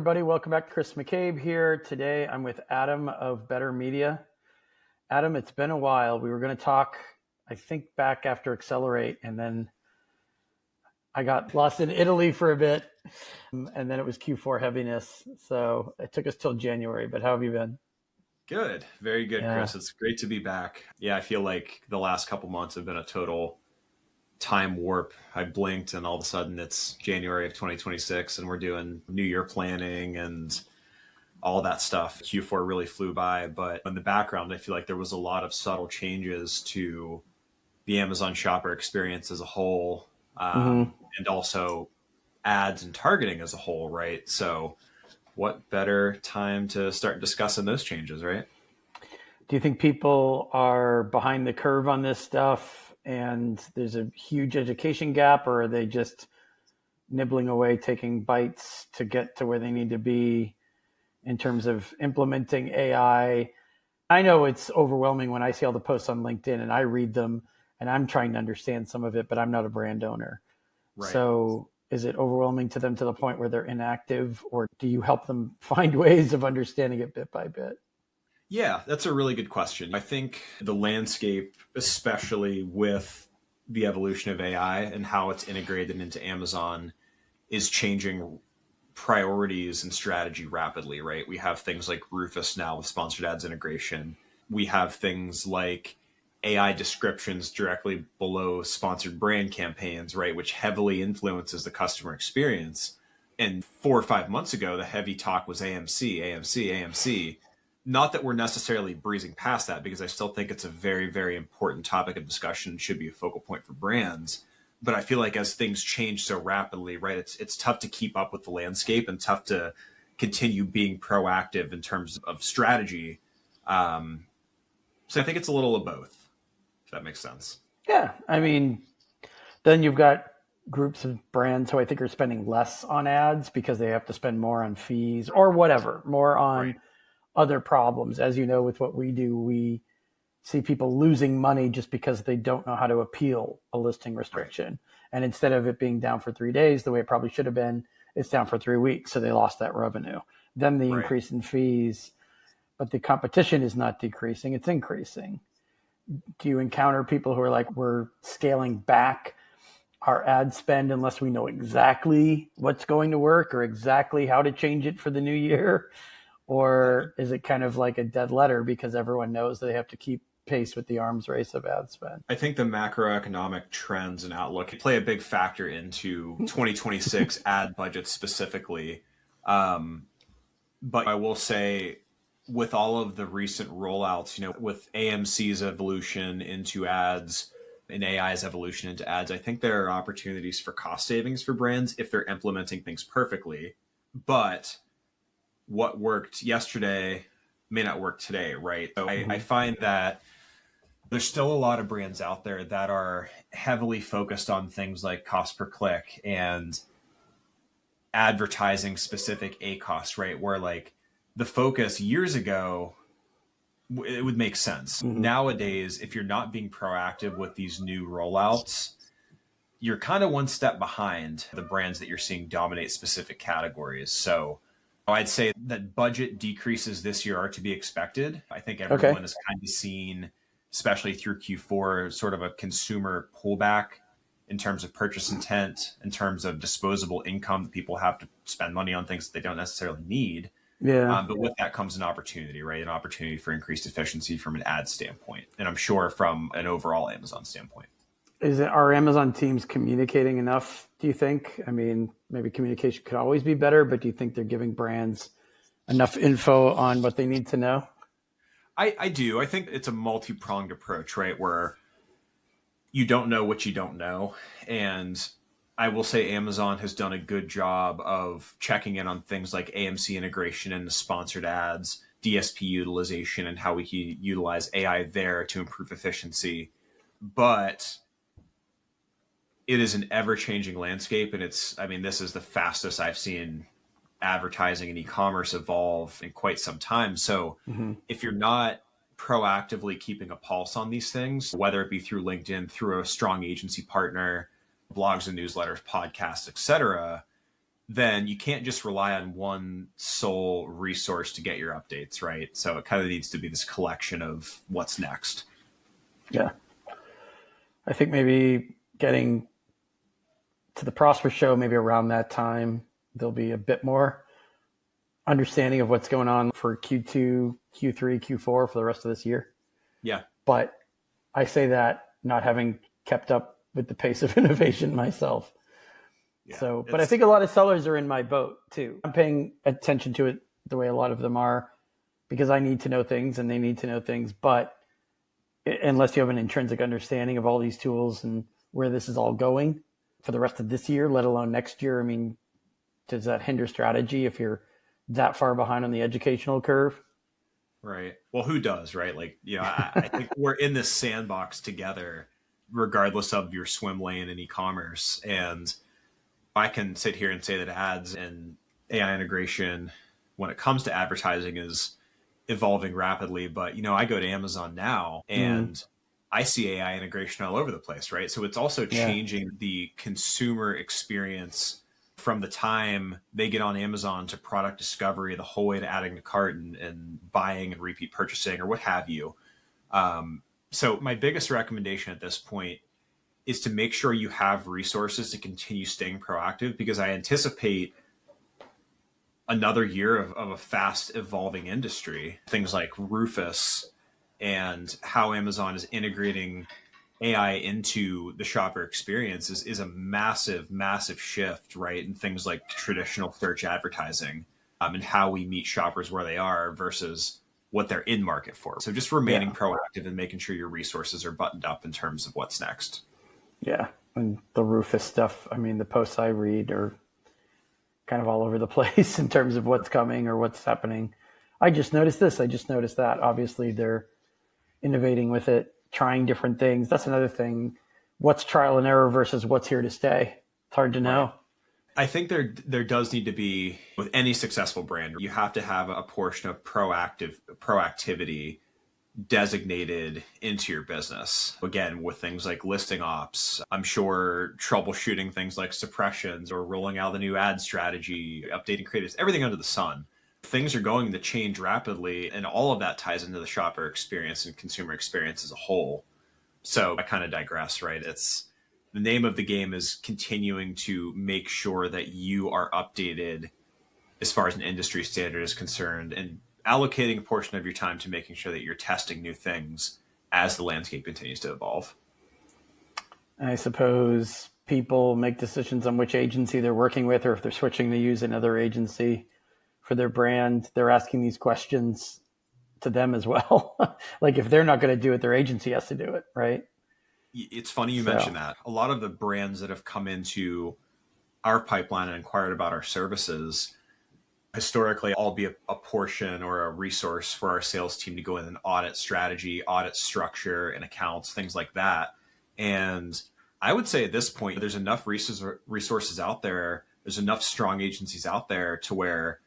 everybody. Welcome back to Chris McCabe here. Today, I'm with Adam of Better Media. Adam, it's been a while. We were going to talk, I think, back after Accelerate, and then I got lost in Italy for a bit, and then it was Q4 heaviness. So it took us till January, but how have you been? Good. Very good, Yeah. Chris. It's great to be back. Yeah, I feel like the last couple months have been a total time warp. I blinked and all of a sudden it's January of 2026 and we're doing New Year planning and all that stuff. Q4 really flew by, but in the background, I feel like there was a lot of subtle changes to the Amazon shopper experience as a whole, and also ads and targeting as a whole, right? So what better time to start discussing those changes, right? Do you think people are behind the curve on this stuff and there's a huge education gap, or are they just nibbling away, taking bites to get to where they need to be in terms of implementing AI? I know it's overwhelming when I see all the posts on LinkedIn and I read them and I'm trying to understand some of it, but I'm not a brand owner. Right. So is it overwhelming to them to the point where they're inactive, or do you help them find ways of understanding it bit by bit? Yeah, that's a really good question. I think the landscape, especially with the evolution of AI and how it's integrated into Amazon, is changing priorities and strategy rapidly, right? We have things like Rufus now with sponsored ads integration. We have things like AI descriptions directly below sponsored brand campaigns, right? Which heavily influences the customer experience. And 4 or 5 months ago, the heavy talk was AMC, AMC, AMC. Not that we're necessarily breezing past that, because I still think it's a very, very important topic of discussion and should be a focal point for brands. But I feel like as things change so rapidly, right, it's tough to keep up with the landscape and tough to continue being proactive in terms of strategy. So I think it's a little of both, if that makes sense. Yeah. I mean, then you've got groups of brands who I think are spending less on ads because they have to spend more on fees or whatever, more on Right. other problems. As you know, with what we do, we see people losing money just because they don't know how to appeal a listing restriction. Right. And instead of it being down for 3 days, the way it probably should have been, it's down for 3 weeks. So they lost that revenue. Then the Right. increase in fees, but the competition is not decreasing, it's increasing. Do you encounter people who are like, we're scaling back our ad spend unless we know exactly what's going to work or exactly how to change it for the new year? Or is it kind of like a dead letter because everyone knows they have to keep pace with the arms race of ad spend? I think the macroeconomic trends and outlook play a big factor into 2026 ad budgets specifically. But I will say, with all of the recent rollouts, with AMC's evolution into ads and AI's evolution into ads, I think there are opportunities for cost savings for brands if they're implementing things perfectly. But what worked yesterday may not work today, right? So I find that there's still a lot of brands out there that are heavily focused on things like cost per click and advertising specific ACoS, right? Where like the focus years ago, it would make sense. Nowadays, if you're not being proactive with these new rollouts, you're kind of one step behind the brands that you're seeing dominate specific categories. So I'd say that budget decreases this year are to be expected. I think everyone has kind of seen, especially through Q4, sort of a consumer pullback in terms of purchase intent, in terms of disposable income that people have to spend money on things that they don't necessarily need. Yeah. But with that comes an opportunity, right? An opportunity for increased efficiency from an ad standpoint. And I'm sure from an overall Amazon standpoint. Are Amazon teams communicating enough, do you think? I mean, maybe communication could always be better, but do you think they're giving brands enough info on what they need to know? I do. I think it's a multi-pronged approach, right? Where you don't know what you don't know. And I will say Amazon has done a good job of checking in on things like AMC integration and the sponsored ads, DSP utilization, and how we can utilize AI there to improve efficiency. But it is an ever-changing landscape. And this is the fastest I've seen advertising and e-commerce evolve in quite some time. So if you're not proactively keeping a pulse on these things, whether it be through LinkedIn, through a strong agency partner, blogs and newsletters, podcasts, etc., then you can't just rely on one sole resource to get your updates, right? So it kind of needs to be this collection of what's next. Yeah. I think maybe getting to the Prosper show, maybe around that time, there'll be a bit more understanding of what's going on for Q2, Q3, Q4 for the rest of this year. Yeah. But I say that not having kept up with the pace of innovation myself. Yeah, so, but I think a lot of sellers are in my boat too. I'm paying attention to it the way a lot of them are because I need to know things and they need to know things. But unless you have an intrinsic understanding of all these tools and where this is all going for the rest of this year, let alone next year, I mean, does that hinder strategy if you're that far behind on the educational curve? Right. Well, who does, right? Like, I think we're in this sandbox together, regardless of your swim lane in e-commerce. And I can sit here and say that ads and AI integration, when it comes to advertising, is evolving rapidly. But, I go to Amazon now and I see AI integration all over the place, right? So it's also changing the consumer experience from the time they get on Amazon to product discovery, the whole way to adding to cart and buying and repeat purchasing or what have you. So my biggest recommendation at this point is to make sure you have resources to continue staying proactive, because I anticipate another year of a fast evolving industry. Things like Rufus and how Amazon is integrating AI into the shopper experience is a massive, massive shift, right? In things like traditional search advertising, and how we meet shoppers where they are versus what they're in market for. So just remaining proactive and making sure your resources are buttoned up in terms of what's next. Yeah. And the Rufus stuff, I mean, the posts I read are kind of all over the place in terms of what's coming or what's happening. I just noticed this. I just noticed that. Obviously, they're innovating with it, trying different things. That's another thing. What's trial and error versus what's here to stay? It's hard to know. Right. I think there does need to be, with any successful brand, you have to have a portion of proactivity designated into your business. Again, with things like listing ops, I'm sure troubleshooting things like suppressions or rolling out the new ad strategy, updating creatives, everything under the sun. Things are going to change rapidly, and all of that ties into the shopper experience and consumer experience as a whole. So I kind of digress, right? It's the name of the game is continuing to make sure that you are updated as far as an industry standard is concerned, and allocating a portion of your time to making sure that you're testing new things as the landscape continues to evolve. I suppose people make decisions on which agency they're working with, or if they're switching to use another agency for their brand, they're asking these questions to them as well. Like if they're not going to do it, their agency has to do it, right? It's funny you mentioned that. A lot of the brands that have come into our pipeline and inquired about our services, historically, I'll be a portion or a resource for our sales team to go in and audit strategy, audit structure and accounts, things like that. And I would say at this point, there's enough resources out there. There's enough strong agencies out there to where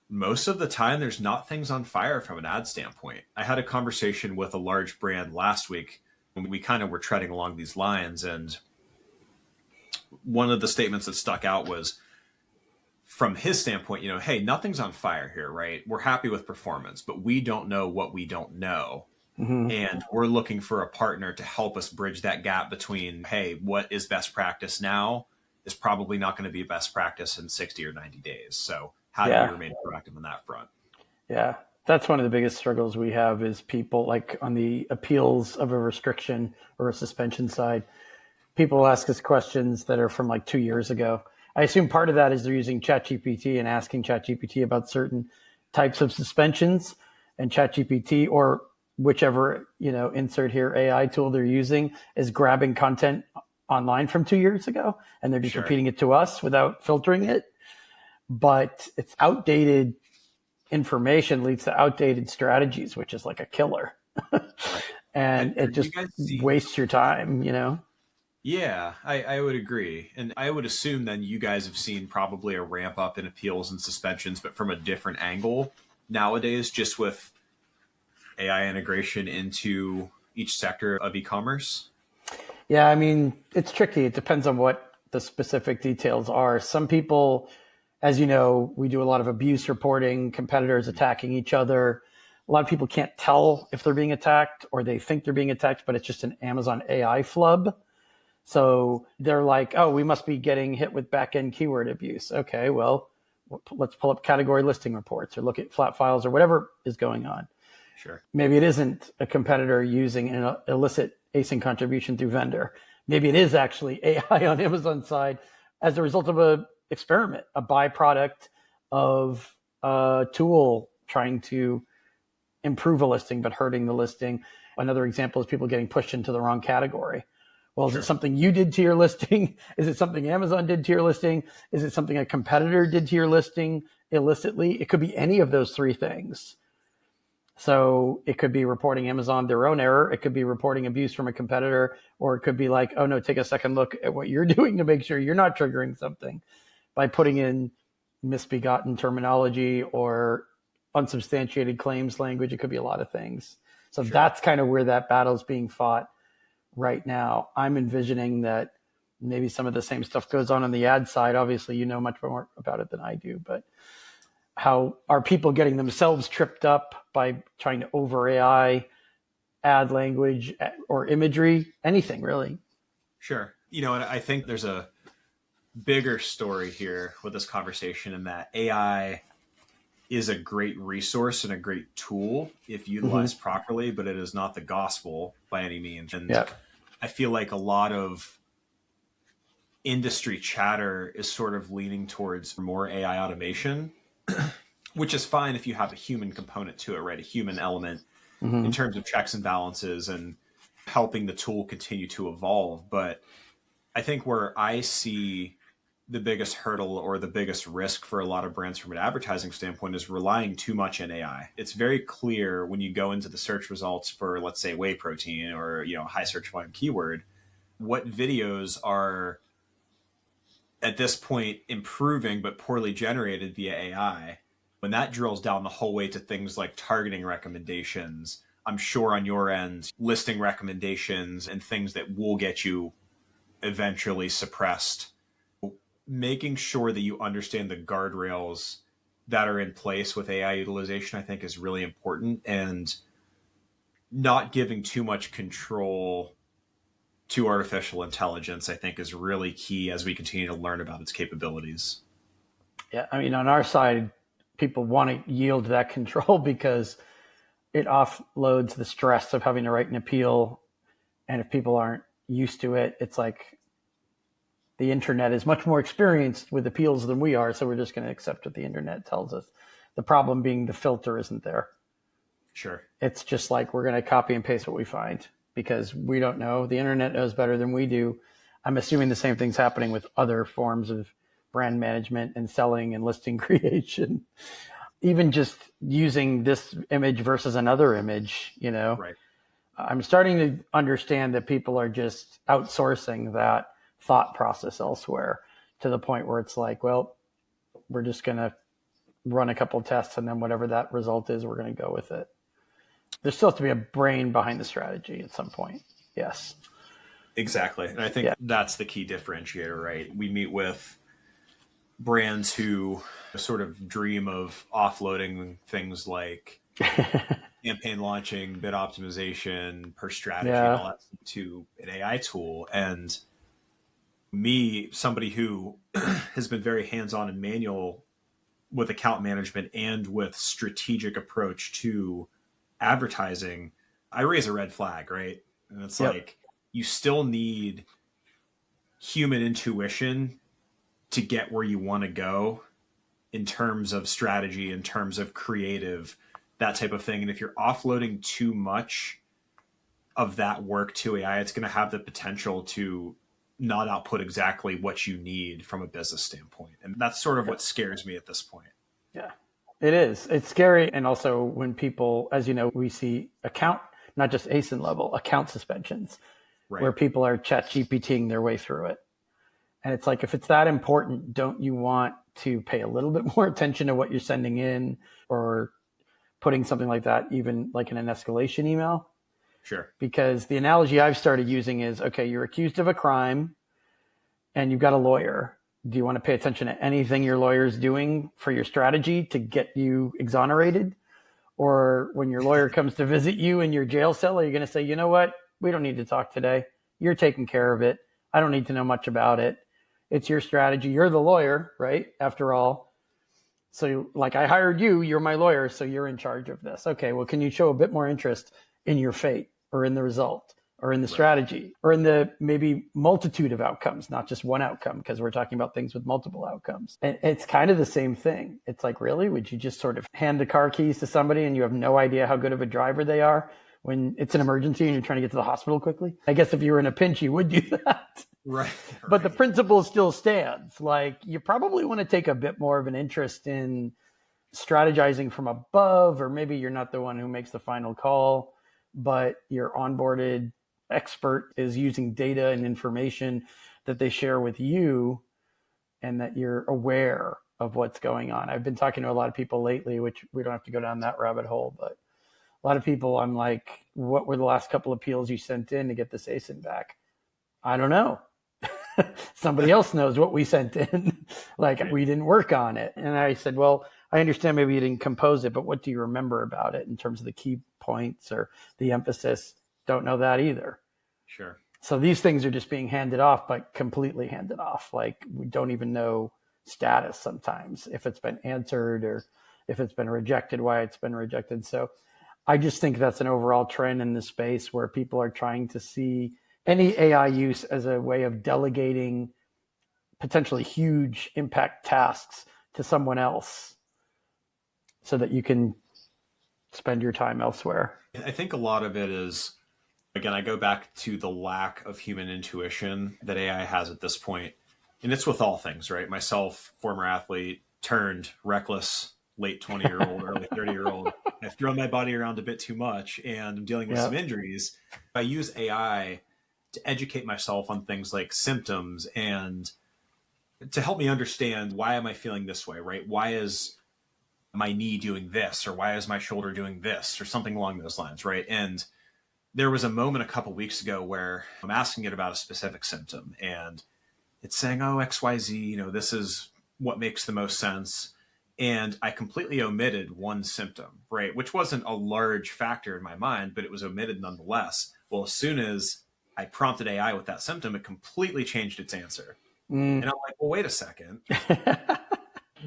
most of the time there's not things on fire from an ad standpoint. I had a conversation with a large brand last week when we kind of were treading along these lines. And one of the statements that stuck out was, from his standpoint, hey, nothing's on fire here, right? We're happy with performance, but we don't know what we don't know. Mm-hmm. And we're looking for a partner to help us bridge that gap between, hey, what is best practice now is probably not going to be best practice in 60 or 90 days. So how do we remain proactive on that front? Yeah, that's one of the biggest struggles we have is people like on the appeals of a restriction or a suspension side, people ask us questions that are from like 2 years ago. I assume part of that is they're using ChatGPT and asking ChatGPT about certain types of suspensions, and ChatGPT or whichever, insert here AI tool they're using is grabbing content online from 2 years ago and they're just repeating it to us without filtering it. But it's outdated information leads to outdated strategies, which is like a killer. And it just wastes your time, Yeah, I would agree. And I would assume then you guys have seen probably a ramp up in appeals and suspensions, but from a different angle nowadays, just with AI integration into each sector of e-commerce. Yeah, I mean, it's tricky. It depends on what the specific details are. Some people, as you know, we do a lot of abuse reporting, competitors attacking each other. A lot of people can't tell if they're being attacked, or they think they're being attacked, but it's just an Amazon AI flub. So they're like, oh, we must be getting hit with back-end keyword abuse. Okay, well, let's pull up category listing reports or look at flat files or whatever is going on. Sure. Maybe it isn't a competitor using an illicit async contribution through vendor. Maybe it is actually AI on Amazon's side as a result of a experiment, a byproduct of a tool trying to improve a listing but hurting the listing. Another example is people getting pushed into the wrong category. Well, is it something you did to your listing? Is it something Amazon did to your listing? Is it something a competitor did to your listing illicitly? It could be any of those three things. So it could be reporting Amazon their own error. It could be reporting abuse from a competitor, or it could be like, oh no, take a second look at what you're doing to make sure you're not triggering something by putting in misbegotten terminology or unsubstantiated claims language. It could be a lot of things. So that's kind of where that battle is being fought right now. I'm envisioning that maybe some of the same stuff goes on the ad side. Obviously, you know much more about it than I do, but how are people getting themselves tripped up by trying to over AI ad language or imagery, anything really? Sure. And I think there's a bigger story here with this conversation, in that AI is a great resource and a great tool if utilized properly, but it is not the gospel by any means. And I feel like a lot of industry chatter is sort of leaning towards more AI automation, which is fine if you have a human component to it, right? A human element in terms of checks and balances and helping the tool continue to evolve. But I think where I see the biggest hurdle or the biggest risk for a lot of brands from an advertising standpoint is relying too much on AI. It's very clear when you go into the search results for, let's say, whey protein or, high search volume keyword, what videos are at this point improving but poorly generated via AI. When that drills down the whole way to things like targeting recommendations, I'm sure on your end, listing recommendations and things that will get you eventually suppressed, making sure that you understand the guardrails that are in place with AI utilization, I think is really important, and not giving too much control to artificial intelligence, I think, is really key as we continue to learn about its capabilities. Yeah. I mean, on our side, people want to yield that control because it offloads the stress of having to write an appeal. And if people aren't used to it, it's like the internet is much more experienced with appeals than we are. So we're just going to accept what the internet tells us. The problem being the filter isn't there. Sure. It's just like we're going to copy and paste what we find because we don't know. The internet knows better than we do. I'm assuming the same thing's happening with other forms of brand management and selling and listing creation. Even just using this image versus another image, Right. I'm starting to understand that people are just outsourcing that thought process elsewhere to the point where it's like, well, we're just going to run a couple of tests and then whatever that result is, we're going to go with it. There still has to be a brain behind the strategy at some point. Yes. Exactly. And I think that's the key differentiator, right? We meet with brands who sort of dream of offloading things like campaign launching, bid optimization, per strategy, and all that to an AI tool. And me, somebody who has been very hands-on and manual with account management and with strategic approach to advertising, I raise a red flag, right? And it's like, you still need human intuition to get where you want to go in terms of strategy, in terms of creative, that type of thing. And if you're offloading too much of that work to AI, it's going to have the potential to not output exactly what you need from a business standpoint. And that's sort of what scares me at this point. Yeah, it is. It's scary. And also when people, as you know, we see account, not just ASIN level, account suspensions, where people are chat GPTing their way through it. And it's like, if it's that important, don't you want to pay a little bit more attention to what you're sending in or putting something like that, even like in an escalation email? Sure. Because the analogy I've started using is, okay, you're accused of a crime and you've got a lawyer. Do you want to pay attention to anything your lawyer is doing for your strategy to get you exonerated? Or when your lawyer comes to visit you in your jail cell, are you going to say, you know what? We don't need to talk today. You're taking care of it. I don't need to know much about it. It's your strategy. You're the lawyer, right? After all. So like I hired you, you're my lawyer, so you're in charge of this. Okay, well, can you show a bit more interest in your fate or in the result or in the strategy or in the maybe multitude of outcomes, not just one outcome, because we're talking about things with multiple outcomes. And it's kind of the same thing. It's like, really, would you just sort of hand the car keys to somebody and you have no idea how good of a driver they are when it's an emergency and you're trying to get to the hospital quickly? I guess if you were in a pinch, you would do that. Right. But the principle still stands. Like, you probably want to take a bit more of an interest in strategizing from above, or maybe you're not the one who makes the final call, but your onboarded expert is using data and information that they share with you and that you're aware of what's going on. I've been talking to a lot of people lately, which we don't have to go down that rabbit hole, but a lot of people, I'm like, what were the last couple of appeals you sent in to get this ASIN back? I don't know. Somebody else knows what we sent in. Like, we didn't work on it. And I said, well, I understand maybe you didn't compose it, but what do you remember about it in terms of the key points or the emphasis? Don't know that either. Sure. So these things are just being handed off, but completely handed off. Like, we don't even know status sometimes, if it's been answered or if it's been rejected, why it's been rejected. So I just think that's an overall trend in the space where people are trying to see any AI use as a way of delegating potentially huge impact tasks to someone else so that you can spend your time elsewhere. I think a lot of it is, again, I go back to the lack of human intuition that AI has at this point. And it's with all things, right? Myself, former athlete, turned reckless, late 20-year-old, early 30-year-old. I've thrown my body around a bit too much and I'm dealing with some injuries. I use AI to educate myself on things like symptoms and to help me understand, why am I feeling this way, right? Why is my knee doing this, or why is my shoulder doing this, or something along those lines, right? And there was a moment a couple weeks ago where I'm asking it about a specific symptom and it's saying, oh, XYZ, this is what makes the most sense. And I completely omitted one symptom, right? Which wasn't a large factor in my mind, but it was omitted nonetheless. Well, as soon as I prompted AI with that symptom, it completely changed its answer. And I'm like, well, wait a second.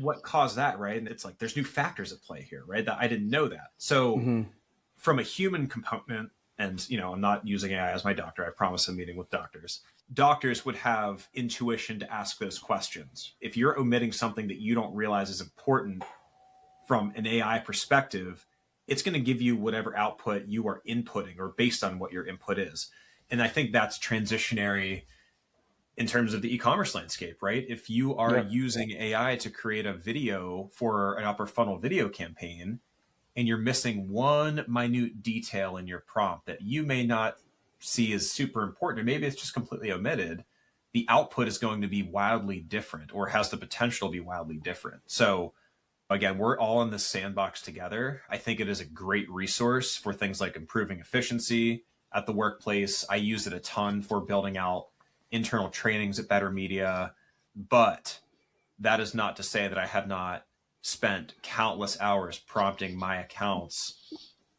What caused that, right? And it's like, there's new factors at play here, right? That I didn't know that. So from a human component, and, I'm not using AI as my doctor. I promise I'm meeting with doctors. Doctors would have intuition to ask those questions. If you're omitting something that you don't realize is important from an AI perspective, it's going to give you whatever output you are inputting or based on what your input is. And I think that's transitionary in terms of the e-commerce landscape, right? If you are using AI to create a video for an upper funnel video campaign and you're missing one minute detail in your prompt that you may not see as super important, or maybe it's just completely omitted, the output is going to be wildly different or has the potential to be wildly different. So again, we're all in this sandbox together. I think it is a great resource for things like improving efficiency at the workplace. I use it a ton for building out internal trainings at Better Media, but that is not to say that I have not spent countless hours prompting my accounts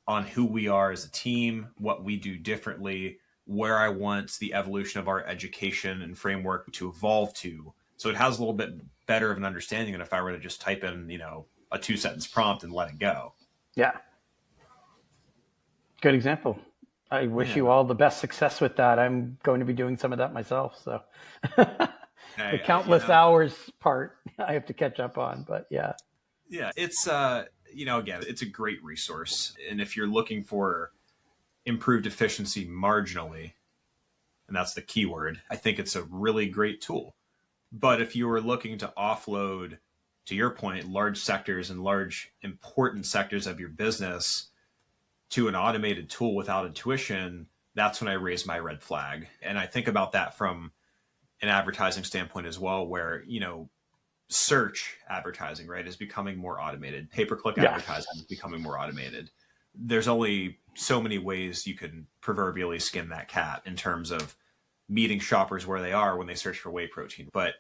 on who we are as a team, what we do differently, where I want the evolution of our education and framework to evolve to. So it has a little bit better of an understanding than if I were to just type in, a 2-sentence prompt and let it go. Yeah. Good example. I wish you all the best success with that. I'm going to be doing some of that myself. So the countless hours part I have to catch up on, but yeah. Yeah, it's, again, it's a great resource. And if you're looking for improved efficiency marginally, and that's the key word, I think it's a really great tool. But if you were looking to offload, to your point, large sectors and large important sectors of your business to an automated tool without intuition, that's when I raise my red flag. And I think about that from an advertising standpoint as well, where, search advertising, right, is becoming more automated. Pay-per-click advertising is becoming more automated. There's only so many ways you can proverbially skin that cat in terms of meeting shoppers where they are when they search for whey protein. But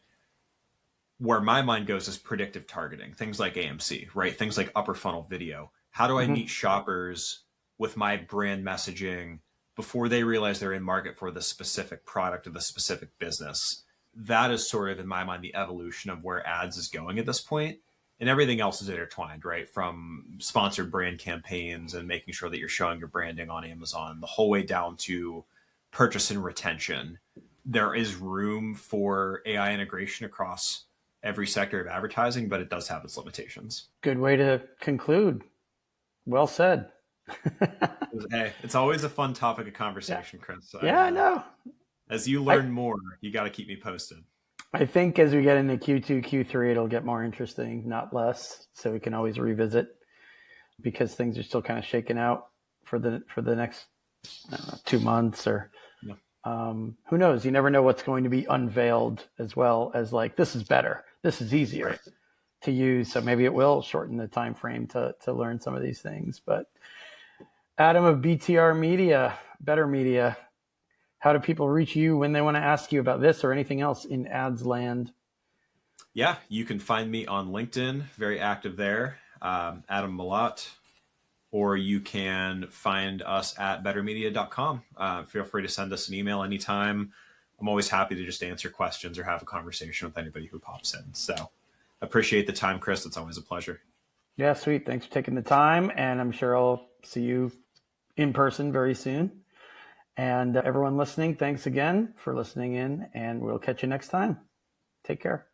where my mind goes is predictive targeting, things like AMC, right? Things like upper funnel video. How do I Mm-hmm. meet shoppers with my brand messaging before they realize they're in market for the specific product or the specific business? That is sort of, in my mind, the evolution of where ads is going at this point. And everything else is intertwined, right? From sponsored brand campaigns and making sure that you're showing your branding on Amazon, the whole way down to purchase and retention. There is room for AI integration across every sector of advertising, but it does have its limitations. Good way to conclude. Well said. Hey, it's always a fun topic of Yeah, conversation, Chris. yeah, I know. As you I, learn more, you got to keep me posted. I think as we get into Q2, Q3, it'll get more interesting, not less. So we can always revisit because things are still kind of shaking out for the next 2 months or Yeah. who knows? You never know what's going to be unveiled as well as like this is better, this is easier Right. to use. So maybe it will shorten the time frame to learn some of these things. But Adam of BTR Media, Better Media, how do people reach you when they want to ask you about this or anything else in ads land? Yeah, you can find me on LinkedIn, very active there, Adam Malott, or you can find us at bettermedia.com. Feel free to send us an email anytime. I'm always happy to just answer questions or have a conversation with anybody who pops in. So appreciate the time, Chris. It's always a pleasure. Yeah, sweet. Thanks for taking the time. And I'm sure I'll see you in person very soon. And everyone listening, thanks again for listening in. And we'll catch you next time. Take care.